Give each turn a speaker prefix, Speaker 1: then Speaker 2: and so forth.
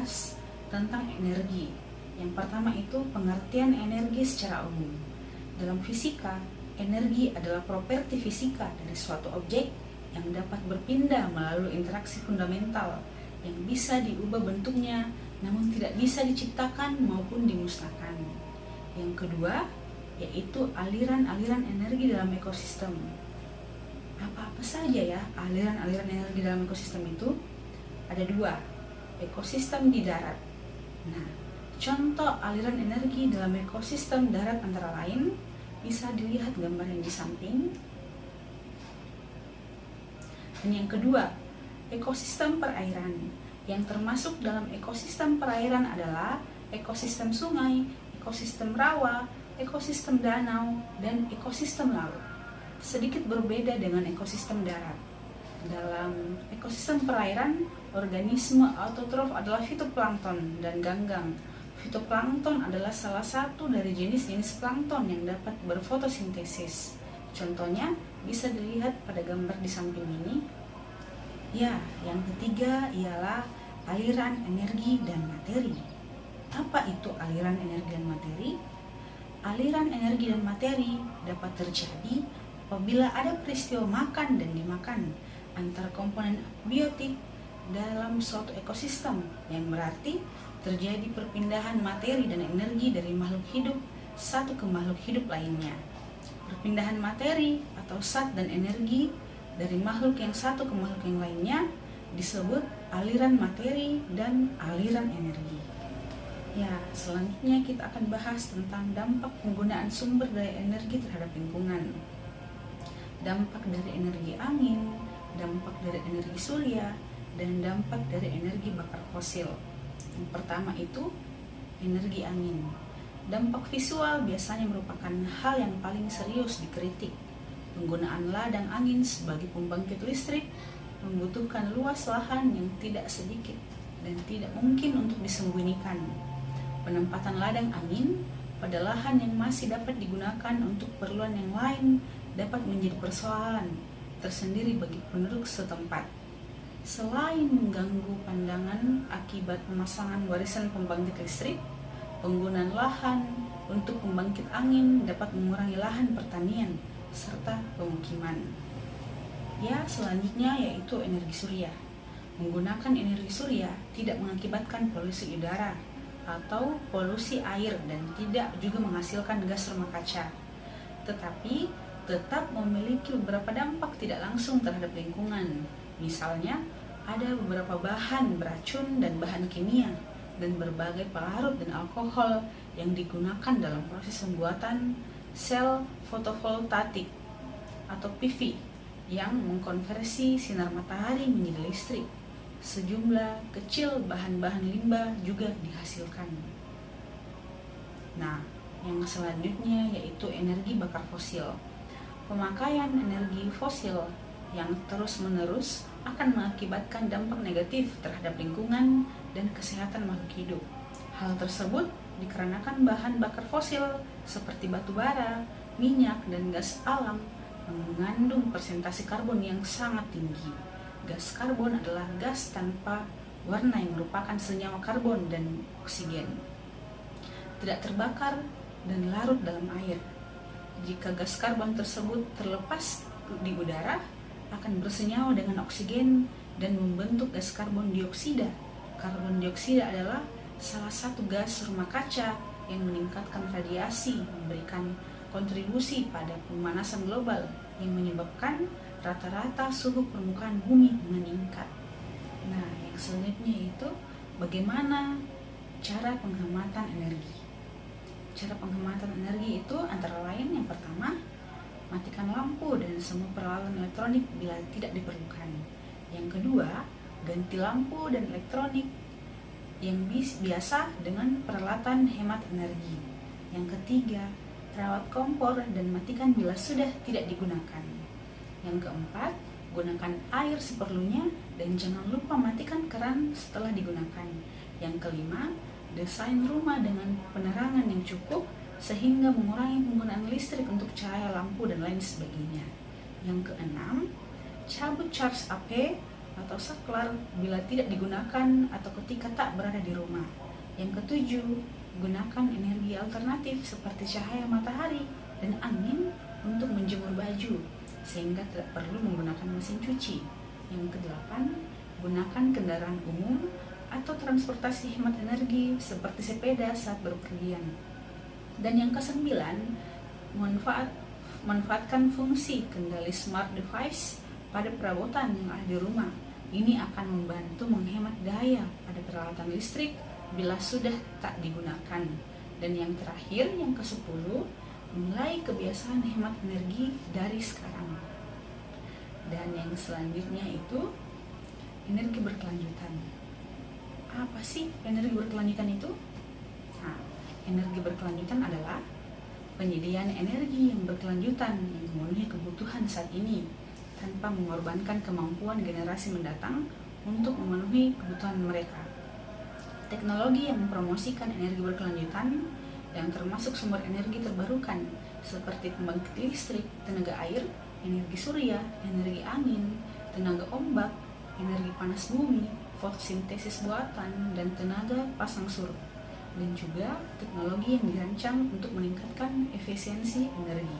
Speaker 1: membahas tentang energi. Yang pertama itu pengertian energi secara umum. Dalam fisika, energi adalah properti fisika dari suatu objek yang dapat berpindah melalui interaksi fundamental yang bisa diubah bentuknya namun tidak bisa diciptakan maupun dimusnahkan. Yang kedua, yaitu aliran-aliran energi dalam ekosistem. Apa-apa saja ya aliran-aliran energi dalam ekosistem itu? Ada dua, ekosistem di darat. Nah, contoh aliran energi dalam ekosistem darat antara lain bisa dilihat gambar yang di samping. Dan yang kedua, ekosistem perairan. Yang termasuk dalam ekosistem perairan adalah ekosistem sungai, ekosistem rawa, ekosistem danau, dan ekosistem laut. Sedikit berbeda dengan ekosistem darat. Dalam ekosistem perairan, organisme autotrof adalah fitoplankton dan ganggang. Fitoplankton adalah salah satu dari jenis-jenis plankton yang dapat berfotosintesis. Contohnya bisa dilihat pada gambar di samping ini. Ya, yang ketiga ialah aliran energi dan materi. Apa itu aliran energi dan materi? Aliran energi dan materi dapat terjadi apabila ada peristiwa makan dan dimakan antar komponen biotik dalam suatu ekosistem, yang berarti terjadi perpindahan materi dan energi dari makhluk hidup satu ke makhluk hidup lainnya. Perpindahan materi atau zat dan energi dari makhluk yang satu ke makhluk yang lainnya disebut aliran materi dan aliran energi. Ya, selanjutnya kita akan bahas tentang dampak penggunaan sumber daya energi terhadap lingkungan. Dampak dari energi angin, dampak dari energi surya, dan dampak dari energi bakar fosil. Yang pertama itu energi angin. Dampak visual biasanya merupakan hal yang paling serius dikritik. Penggunaan ladang angin sebagai pembangkit listrik membutuhkan luas lahan yang tidak sedikit dan tidak mungkin untuk disembunyikan. Penempatan ladang angin pada lahan yang masih dapat digunakan untuk keperluan yang lain dapat menjadi persoalan tersendiri bagi penduduk setempat. Selain mengganggu pandangan akibat pemasangan warisan pembangkit listrik, penggunaan lahan untuk pembangkit angin dapat mengurangi lahan pertanian serta pemukiman. Ya, selanjutnya yaitu energi surya. Menggunakan energi surya tidak mengakibatkan polusi udara atau polusi air dan tidak juga menghasilkan gas rumah kaca, tetapi tetap memiliki beberapa dampak tidak langsung terhadap lingkungan. Misalnya, ada beberapa bahan beracun dan bahan kimia dan berbagai pelarut dan alkohol yang digunakan dalam proses pembuatan sel fotovoltaik atau PV yang mengkonversi sinar matahari menjadi listrik. Sejumlah kecil bahan-bahan limbah juga dihasilkan. Nah, yang selanjutnya yaitu energi bakar fosil. Pemakaian energi fosil yang terus-menerus akan mengakibatkan dampak negatif terhadap lingkungan dan kesehatan makhluk hidup. Hal tersebut dikarenakan bahan bakar fosil seperti batu bara, minyak, dan gas alam mengandung persentase karbon yang sangat tinggi. Gas karbon adalah gas tanpa warna yang merupakan senyawa karbon dan oksigen. Tidak terbakar dan larut dalam air. Jika gas karbon tersebut terlepas di udara, akan bersenyawa dengan oksigen dan membentuk gas karbon dioksida. Karbon dioksida adalah salah satu gas rumah kaca yang meningkatkan radiasi, memberikan kontribusi pada pemanasan global yang menyebabkan rata-rata suhu permukaan bumi meningkat. Nah, yang selanjutnya itu bagaimana cara penghematan energi. Cara penghematan energi itu antara lain yang pertama, matikan lampu dan semua peralatan elektronik bila tidak diperlukan. Yang kedua, ganti lampu dan elektronik yang biasa dengan peralatan hemat energi. Yang ketiga, rawat kompor dan matikan bila sudah tidak digunakan. Yang keempat, gunakan air seperlunya dan jangan lupa matikan keran setelah digunakan. Yang kelima, desain rumah dengan penerangan yang cukup sehingga mengurangi penggunaan listrik untuk cahaya lampu dan lain sebagainya. Yang keenam, cabut charge AP atau saklar bila tidak digunakan atau ketika tak berada di rumah. Yang ketujuh, gunakan energi alternatif seperti cahaya matahari dan angin untuk menjemur baju, sehingga tidak perlu menggunakan mesin cuci. Yang kedelapan, gunakan kendaraan umum atau transportasi hemat energi seperti sepeda saat berpergian. Dan yang kesembilan, manfaatkan fungsi kendali smart device pada perabotan yang ada di rumah. Ini akan membantu menghemat daya pada peralatan listrik bila sudah tak digunakan. Dan yang terakhir, yang ke-10, mulai kebiasaan hemat energi dari sekarang. Dan yang selanjutnya itu energi berkelanjutan. Apa sih energi berkelanjutan itu? Nah, energi berkelanjutan adalah penyediaan energi yang berkelanjutan yang memenuhi kebutuhan saat ini tanpa mengorbankan kemampuan generasi mendatang untuk memenuhi kebutuhan mereka. Teknologi yang mempromosikan energi berkelanjutan yang termasuk sumber energi terbarukan seperti pembangkit listrik, tenaga air, energi surya, energi angin, tenaga ombak, energi panas bumi, fotosintesis buatan, dan tenaga pasang surut. Dan juga teknologi yang dirancang untuk meningkatkan efisiensi energi.